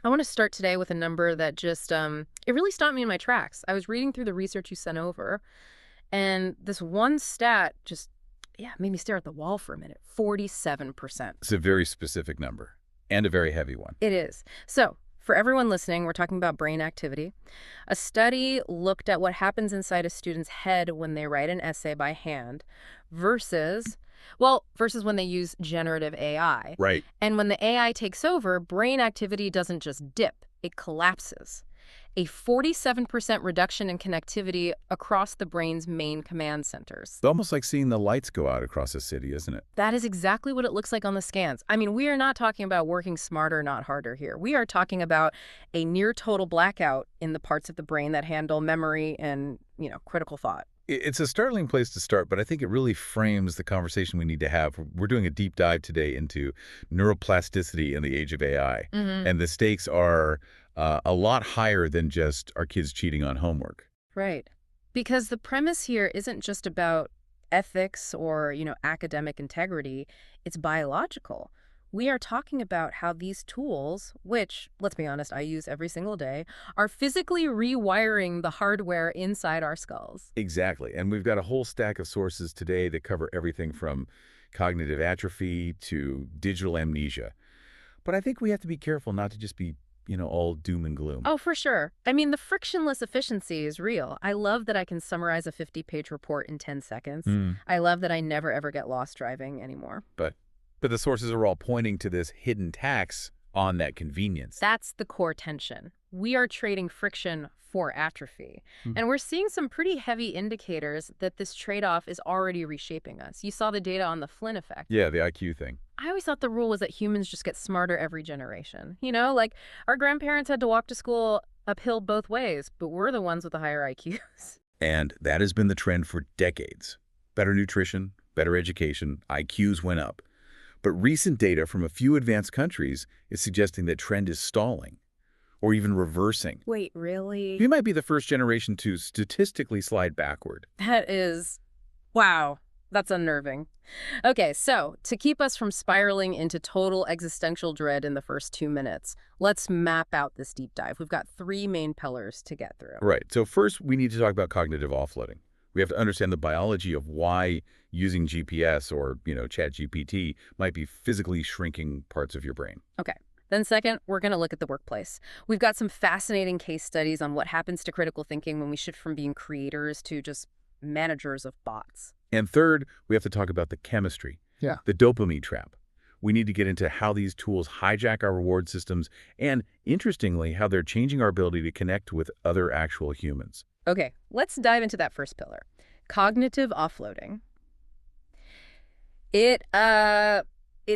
I want to start today with a number that just, it really stopped me in my tracks. I was reading through the research you sent over, and this one stat just, yeah, made me stare at the wall for a minute. 47%. It's a very specific number and a very heavy one. It is. So, for everyone listening, we're talking about brain activity. A study looked at what happens inside a student's head when they write an essay by hand versus, versus when they use generative AI. Right. And when the AI takes over, brain activity doesn't just dip, it collapses. A 47% reduction in connectivity across the brain's main command centers. It's almost like seeing the lights go out across a city, isn't it? That is exactly what it looks like on the scans. I mean, we are not talking about working smarter, not harder here. We are talking about a near total blackout in the parts of the brain that handle memory and, critical thought. It's a startling place to start, but I think it really frames the conversation we need to have. We're doing a deep dive today into neuroplasticity in the age of AI, and the stakes are a lot higher than just our kids cheating on homework. Right. Because the premise here isn't just about ethics or, academic integrity. It's biological. We are talking about how these tools, which, let's be honest, I use every single day, are physically rewiring the hardware inside our skulls. Exactly. And we've got a whole stack of sources today that cover everything from cognitive atrophy to digital amnesia. But I think we have to be careful not to just be all doom and gloom. Oh, for sure. I mean, the frictionless efficiency is real. I love that I can summarize a 50-page report in 10 seconds. I love that I never, ever get lost driving anymore. But the sources are all pointing to this hidden tax on that convenience. That's the core tension. We are trading friction for atrophy. And we're seeing some pretty heavy indicators that this trade-off is already reshaping us. You saw the data on the Flynn effect. Yeah, the IQ thing. I always thought the rule was that humans just get smarter every generation. Like our grandparents had to walk to school uphill both ways, but we're the ones with the higher IQs. And that has been the trend for decades. Better nutrition, better education, IQs went up. But recent data from a few advanced countries is suggesting that trend is stalling or even reversing. Wait, really? We might be the first generation to statistically slide backward. That is, wow, that's unnerving. Okay, so to keep us from spiraling into total existential dread in the first 2 minutes, let's map out this deep dive. We've got 3 main pillars to get through. Right. So first, we need to talk about cognitive offloading. We have to understand the biology of why using GPS or, ChatGPT might be physically shrinking parts of your brain. Okay. Then second, we're going to look at the workplace. We've got some fascinating case studies on what happens to critical thinking when we shift from being creators to just managers of bots. And third, we have to talk about the chemistry, the dopamine trap. We need to get into how these tools hijack our reward systems and, interestingly, how they're changing our ability to connect with other actual humans. Okay, let's dive into that first pillar, cognitive offloading. It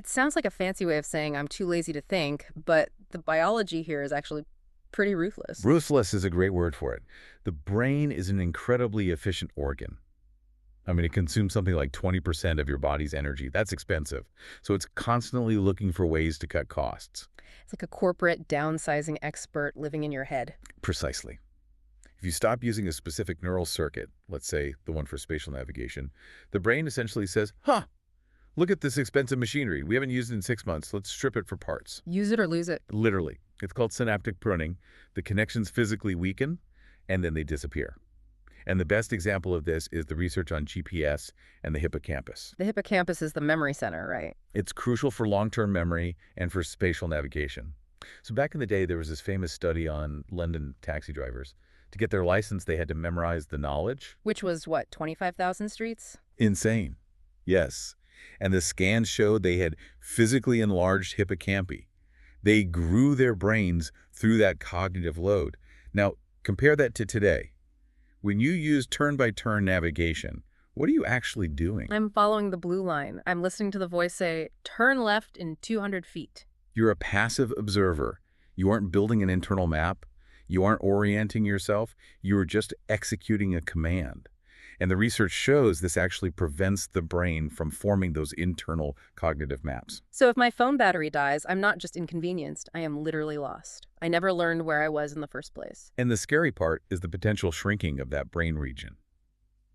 sounds like a fancy way of saying I'm too lazy to think, but the biology here is actually pretty ruthless. Ruthless is a great word for it. The brain is an incredibly efficient organ. I mean, it consumes something like 20% of your body's energy. That's expensive. So it's constantly looking for ways to cut costs. It's like a corporate downsizing expert living in your head. Precisely. If you stop using a specific neural circuit, let's say the one for spatial navigation, the brain essentially says, look at this expensive machinery. We haven't used it in 6 months. Let's strip it for parts. Use it or lose it. Literally. It's called synaptic pruning. The connections physically weaken, and then they disappear. And the best example of this is the research on GPS and the hippocampus. The hippocampus is the memory center, right? It's crucial for long-term memory and for spatial navigation. So back in the day, there was this famous study on London taxi drivers. To get their license, they had to memorize the knowledge. Which was, 25,000 streets? Insane. Yes. And the scans showed they had physically enlarged hippocampi. They grew their brains through that cognitive load. Now, compare that to today. When you use turn-by-turn navigation, what are you actually doing? I'm following the blue line. I'm listening to the voice say, turn left in 200 feet. You're a passive observer. You aren't building an internal map. You aren't orienting yourself. You are just executing a command. And the research shows this actually prevents the brain from forming those internal cognitive maps. So if my phone battery dies, I'm not just inconvenienced. I am literally lost. I never learned where I was in the first place. And the scary part is the potential shrinking of that brain region.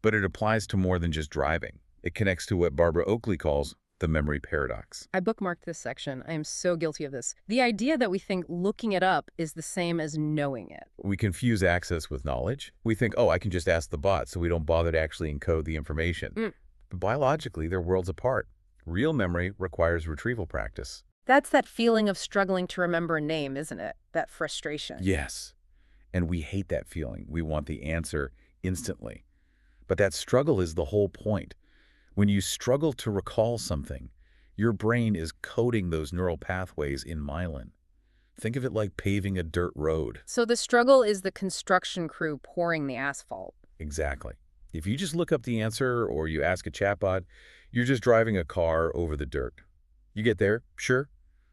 But it applies to more than just driving. It connects to what Barbara Oakley calls the memory paradox. I bookmarked this section. I am so guilty of this. The idea that we think looking it up is the same as knowing it. We confuse access with knowledge. We think, oh, I can just ask the bot, so we don't bother to actually encode the information. But biologically, they're worlds apart. Real memory requires retrieval practice. That's that feeling of struggling to remember a name, isn't it? That frustration. Yes. And we hate that feeling. We want the answer instantly. But that struggle is the whole point. When you struggle to recall something, your brain is coding those neural pathways in myelin. Think of it like paving a dirt road. So the struggle is the construction crew pouring the asphalt. Exactly. If you just look up the answer or you ask a chatbot, you're just driving a car over the dirt. You get there, sure,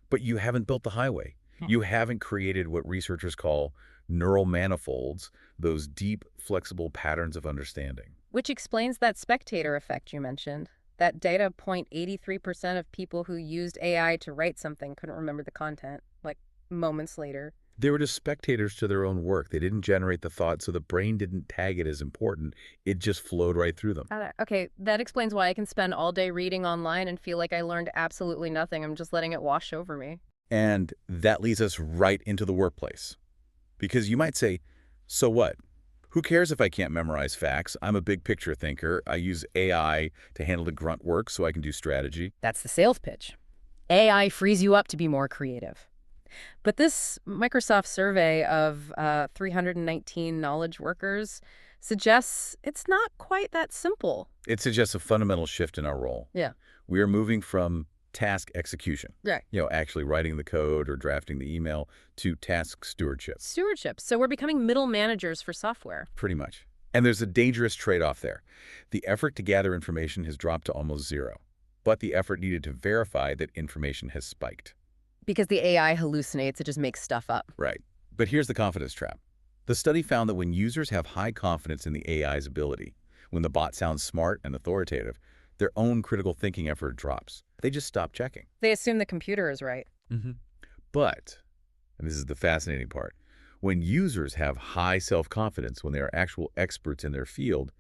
but you haven't built the highway. You haven't created what researchers call neural manifolds, those deep, flexible patterns of understanding. Which explains that spectator effect you mentioned. That data point 83% of people who used AI to write something couldn't remember the content, like moments later. They were just spectators to their own work. They didn't generate the thought, so the brain didn't tag it as important. It just flowed right through them. Okay, that explains why I can spend all day reading online and feel like I learned absolutely nothing. I'm just letting it wash over me. And that leads us right into the workplace. Because you might say, so what? Who cares if I can't memorize facts? I'm a big picture thinker. I use AI to handle the grunt work so I can do strategy. That's the sales pitch. AI frees you up to be more creative. But this Microsoft survey of 319 knowledge workers suggests it's not quite that simple. It suggests a fundamental shift in our role. Yeah. We are moving from task execution, Right. actually writing the code or drafting the email, to task stewardship. Stewardship. So we're becoming middle managers for software. Pretty much. And there's a dangerous trade-off there. The effort to gather information has dropped to almost zero, but the effort needed to verify that information has spiked. Because the AI hallucinates, it just makes stuff up. Right. But here's the confidence trap. The study found that when users have high confidence in the AI's ability, when the bot sounds smart and authoritative, their own critical thinking effort drops. They just stop checking. They assume the computer is right. But, and this is the fascinating part, when users have high self-confidence, when they are actual experts in their field,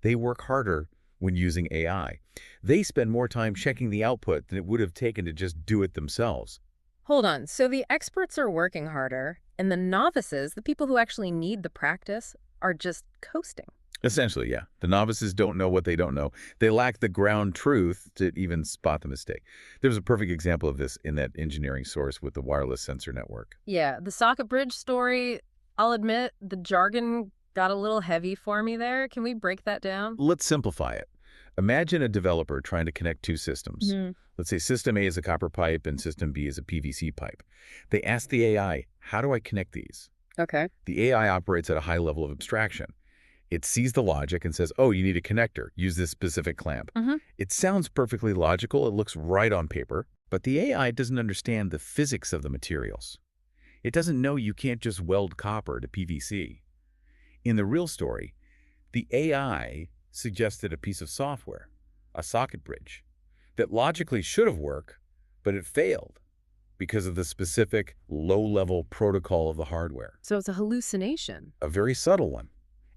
they work harder when using AI. They spend more time checking the output than it would have taken to just do it themselves. Hold on. So the experts are working harder, and the novices, the people who actually need the practice, are just coasting. Essentially, yeah. The novices don't know what they don't know. They lack the ground truth to even spot the mistake. There's a perfect example of this in that engineering source with the wireless sensor network. Yeah, the socket bridge story, I'll admit, the jargon got a little heavy for me there. Can we break that down? Let's simplify it. Imagine a developer trying to connect two systems. Let's say system A is a copper pipe and system B is a PVC pipe. They ask the AI, how do I connect these? Okay. The AI operates at a high level of abstraction. It sees the logic and says, oh, you need a connector. Use this specific clamp. It sounds perfectly logical. It looks right on paper. But the AI doesn't understand the physics of the materials. It doesn't know you can't just weld copper to PVC. In the real story, the AI suggested a piece of software, a socket bridge, that logically should have worked, but it failed because of the specific low-level protocol of the hardware. So it's a hallucination. A very subtle one.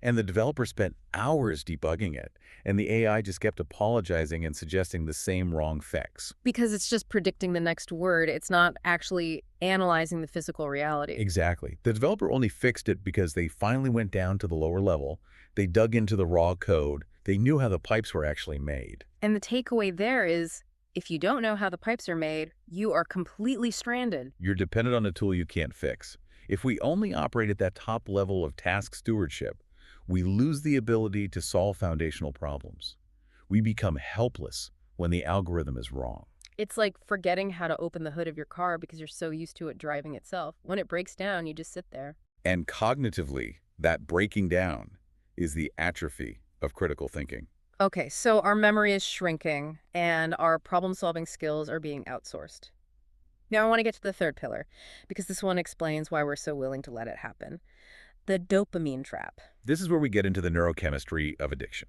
And the developer spent hours debugging it, and the AI just kept apologizing and suggesting the same wrong fix. Because it's just predicting the next word. It's not actually analyzing the physical reality. Exactly. The developer only fixed it because they finally went down to the lower level. They dug into the raw code. They knew how the pipes were actually made. And the takeaway there is, if you don't know how the pipes are made, you are completely stranded. You're dependent on a tool you can't fix. If we only operate at that top level of task stewardship, we lose the ability to solve foundational problems. We become helpless when the algorithm is wrong. It's like forgetting how to open the hood of your car because you're so used to it driving itself. When it breaks down, you just sit there. And cognitively, that breaking down is the atrophy of critical thinking. Okay, so our memory is shrinking and our problem-solving skills are being outsourced. Now I want to get to the third pillar because this one explains why we're so willing to let it happen. The dopamine trap. This is where we get into the neurochemistry of addiction.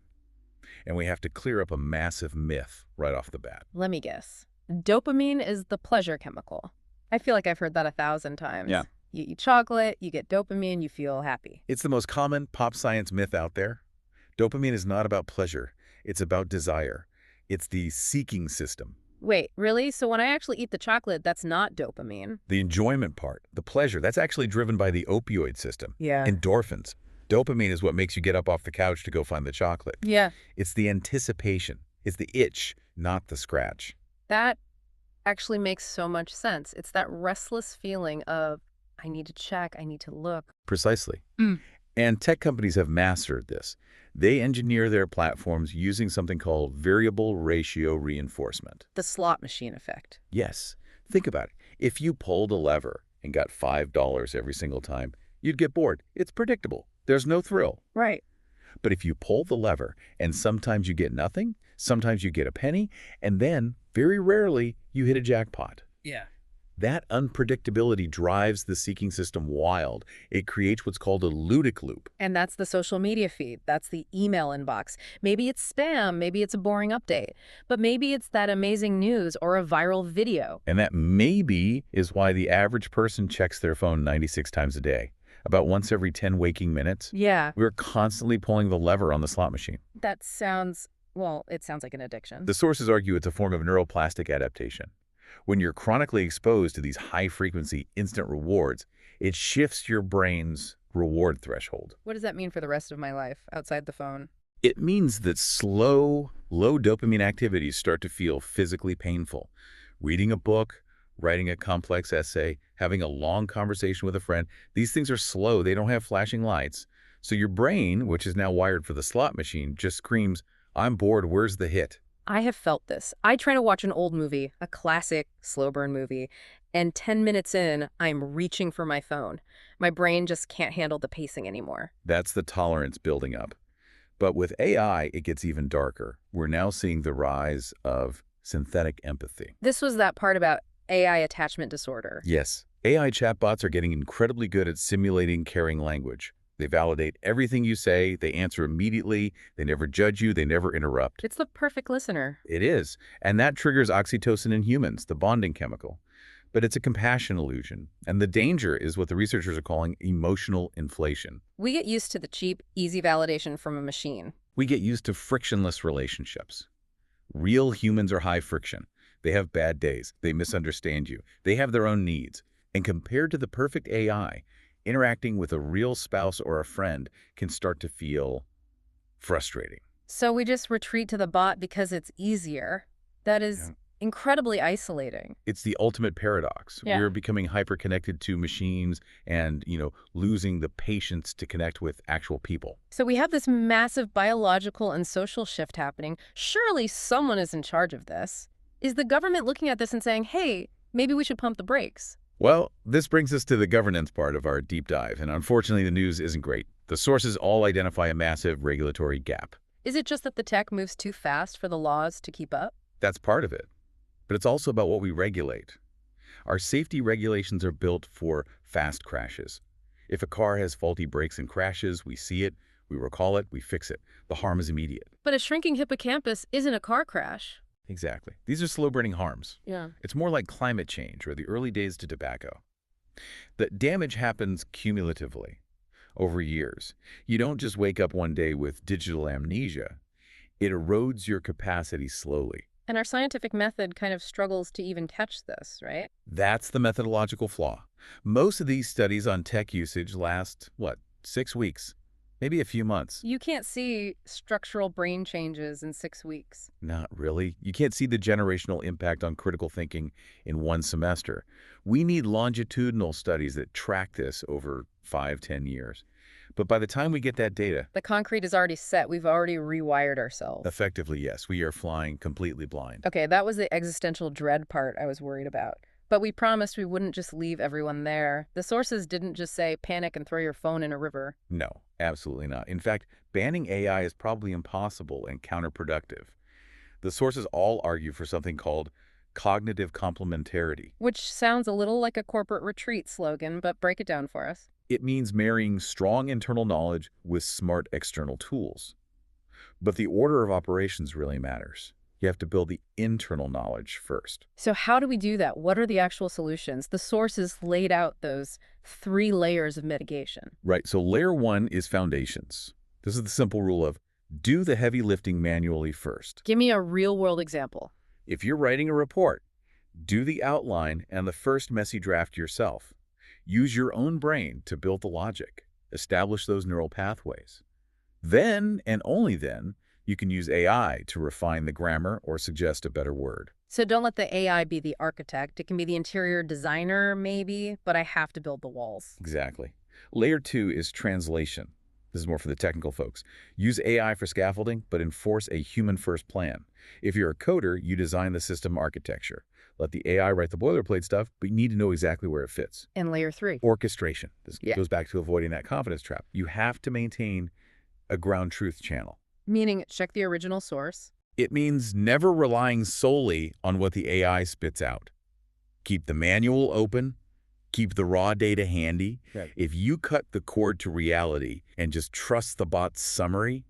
And we have to clear up a massive myth right off the bat. Let me guess. Dopamine is the pleasure chemical. I feel like I've heard that 1,000 times. Yeah. You eat chocolate, you get dopamine, you feel happy. It's the most common pop science myth out there. Dopamine is not about pleasure. It's about desire. It's the seeking system. Wait, really? So when I actually eat the chocolate, that's not dopamine? The enjoyment part, the pleasure, that's actually driven by the opioid system. Yeah. Endorphins. Dopamine is what makes you get up off the couch to go find the chocolate. Yeah. It's the anticipation. It's the itch, not the scratch. That actually makes so much sense. It's that restless feeling of, I need to check, I need to look. Precisely. Mm. And tech companies have mastered this. They engineer their platforms using something called variable ratio reinforcement. The slot machine effect. Yes. Think about it. If you pulled a lever and got $5 every single time, you'd get bored. It's predictable. There's no thrill. Right. But if you pull the lever and sometimes you get nothing, sometimes you get a penny, and then, very rarely, you hit a jackpot. Yeah. That unpredictability drives the seeking system wild. It creates what's called a ludic loop. And that's the social media feed. That's the email inbox. Maybe it's spam. Maybe it's a boring update. But maybe it's that amazing news or a viral video. And that maybe is why the average person checks their phone 96 times a day, about once every 10 waking minutes. Yeah. We're constantly pulling the lever on the slot machine. That sounds, well, it sounds like an addiction. The sources argue it's a form of neuroplastic adaptation. When you're chronically exposed to these high-frequency instant rewards, it shifts your brain's reward threshold. What does that mean for the rest of my life outside the phone? It means that slow, low dopamine activities start to feel physically painful. Reading a book, writing a complex essay, having a long conversation with a friend, these things are slow. They don't have flashing lights. So your brain, which is now wired for the slot machine, just screams, "I'm bored, where's the hit?" I have felt this. I try to watch an old movie, a classic slow burn movie, and 10 minutes in, I'm reaching for my phone. My brain just can't handle the pacing anymore. That's the tolerance building up. But with AI, it gets even darker. We're now seeing the rise of synthetic empathy. This was that part about AI attachment disorder. Yes, AI chatbots are getting incredibly good at simulating caring language. They validate everything you say, they answer immediately, they never judge you, they never interrupt. It's the perfect listener. It is, and that triggers oxytocin in humans, the bonding chemical. But it's a compassion illusion, and the danger is what the researchers are calling emotional inflation. We get used to the cheap, easy validation from a machine. We get used to frictionless relationships. Real humans are high friction. They have bad days, they misunderstand you, they have their own needs. And compared to the perfect AI, interacting with a real spouse or a friend can start to feel frustrating. So we just retreat to the bot because it's easier. That is Yeah. incredibly isolating. It's the ultimate paradox. Yeah. We're becoming hyper-connected to machines and, losing the patience to connect with actual people. So we have this massive biological and social shift happening. Surely someone is in charge of this. Is the government looking at this and saying, hey, maybe we should pump the brakes? Well, this brings us to the governance part of our deep dive, and unfortunately the news isn't great. The sources all identify a massive regulatory gap. Is it just that the tech moves too fast for the laws to keep up? That's part of it. But it's also about what we regulate. Our safety regulations are built for fast crashes. If a car has faulty brakes and crashes, we see it, we recall it, we fix it. The harm is immediate. But a shrinking hippocampus isn't a car crash. Exactly. These are slow-burning harms. Yeah. It's more like climate change or the early days to tobacco. The damage happens cumulatively over years. You don't just wake up one day with digital amnesia. It erodes your capacity slowly. And our scientific method kind of struggles to even catch this, right? That's the methodological flaw. Most of these studies on tech usage last, 6 weeks? Maybe a few months. You can't see structural brain changes in 6 weeks. Not really. You can't see the generational impact on critical thinking in one semester. We need longitudinal studies that track this over 5-10 years. But by the time we get that data, The concrete is already set. We've already rewired ourselves. effectively, yes, we are flying completely blind. Okay, that was the existential dread part I was worried about. But we promised we wouldn't just leave everyone there. The sources didn't just say panic and throw your phone in a river. No, absolutely not. In fact, banning AI is probably impossible and counterproductive. The sources all argue for something called cognitive complementarity. Which sounds a little like a corporate retreat slogan, but break it down for us. It means marrying strong internal knowledge with smart external tools. But the order of operations really matters. You have to build the internal knowledge first. So how do we do that? What are the actual solutions? The sources laid out those 3 layers of mitigation. Right, so layer 1 is foundations. This is the simple rule of do the heavy lifting manually first. Give me a real-world example. If you're writing a report, do the outline and the first messy draft yourself. Use your own brain to build the logic. Establish those neural pathways. Then, and only then, you can use AI to refine the grammar or suggest a better word. So don't let the AI be the architect. It can be the interior designer, maybe, but I have to build the walls. Exactly. Layer 2 is translation. This is more for the technical folks. Use AI for scaffolding, but enforce a human-first plan. If you're a coder, you design the system architecture. Let the AI write the boilerplate stuff, but you need to know exactly where it fits. And layer 3. Orchestration. This goes back to avoiding that confidence trap. You have to maintain a ground truth channel. Meaning check the original source. It means never relying solely on what the AI spits out. Keep the manual open. Keep the raw data handy. Right. If you cut the cord to reality and just trust the bot's summary,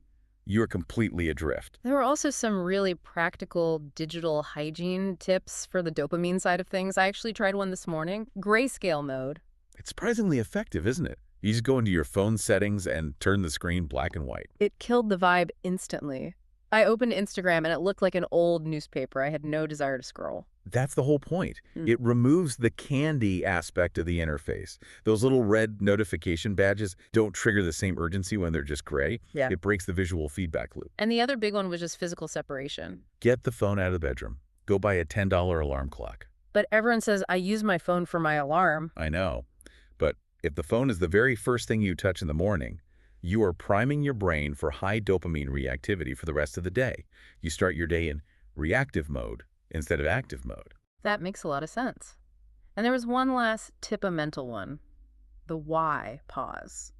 you're completely adrift. There were also some really practical digital hygiene tips for the dopamine side of things. I actually tried one this morning. Grayscale mode. It's surprisingly effective, isn't it? You just go into your phone settings and turn the screen black and white. It killed the vibe instantly. I opened Instagram and it looked like an old newspaper. I had no desire to scroll. That's the whole point. It removes the candy aspect of the interface. Those little red notification badges don't trigger the same urgency when they're just gray. Yeah. It breaks the visual feedback loop. And the other big one was just physical separation. Get the phone out of the bedroom. Go buy a $10 alarm clock. But everyone says I use my phone for my alarm. I know. But if the phone is the very first thing you touch in the morning, you are priming your brain for high dopamine reactivity for the rest of the day. You start your day in reactive mode instead of active mode. That makes a lot of sense. And there was one last tip-a-mental one. The why pause.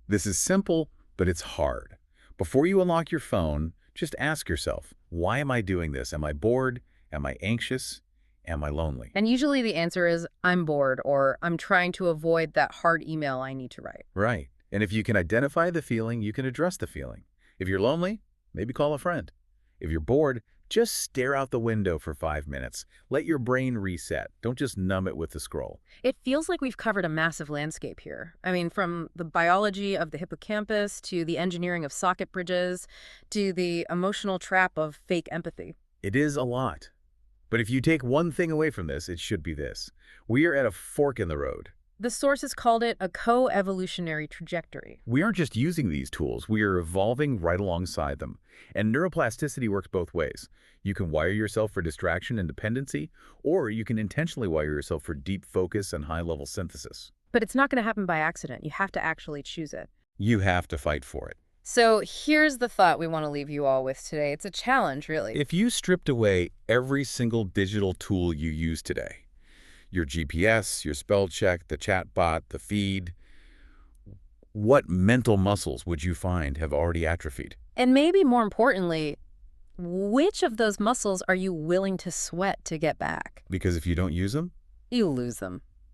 This is simple, but it's hard. Before you unlock your phone, just ask yourself, why am I doing this? Am I bored? Am I anxious? Am I lonely? And usually the answer is, I'm bored, or I'm trying to avoid that hard email I need to write. Right. And if you can identify the feeling, you can address the feeling. If you're lonely, maybe call a friend. If you're bored, just stare out the window for 5 minutes. Let your brain reset. Don't just numb it with the scroll. It feels like we've covered a massive landscape here. I mean, from the biology of the hippocampus to the engineering of socket bridges to the emotional trap of fake empathy. It is a lot. But if you take one thing away from this, it should be this. We are at a fork in the road. The sources called it a co-evolutionary trajectory. We aren't just using these tools, we are evolving right alongside them. And neuroplasticity works both ways. You can wire yourself for distraction and dependency, or you can intentionally wire yourself for deep focus and high-level synthesis. But it's not going to happen by accident. You have to actually choose it. You have to fight for it. So here's the thought we want to leave you all with today. It's a challenge, really. If you stripped away every single digital tool you use today, your GPS, your spell check, the chatbot, the feed, what mental muscles would you find have already atrophied? And maybe more importantly, which of those muscles are you willing to sweat to get back? Because if you don't use them, You lose them.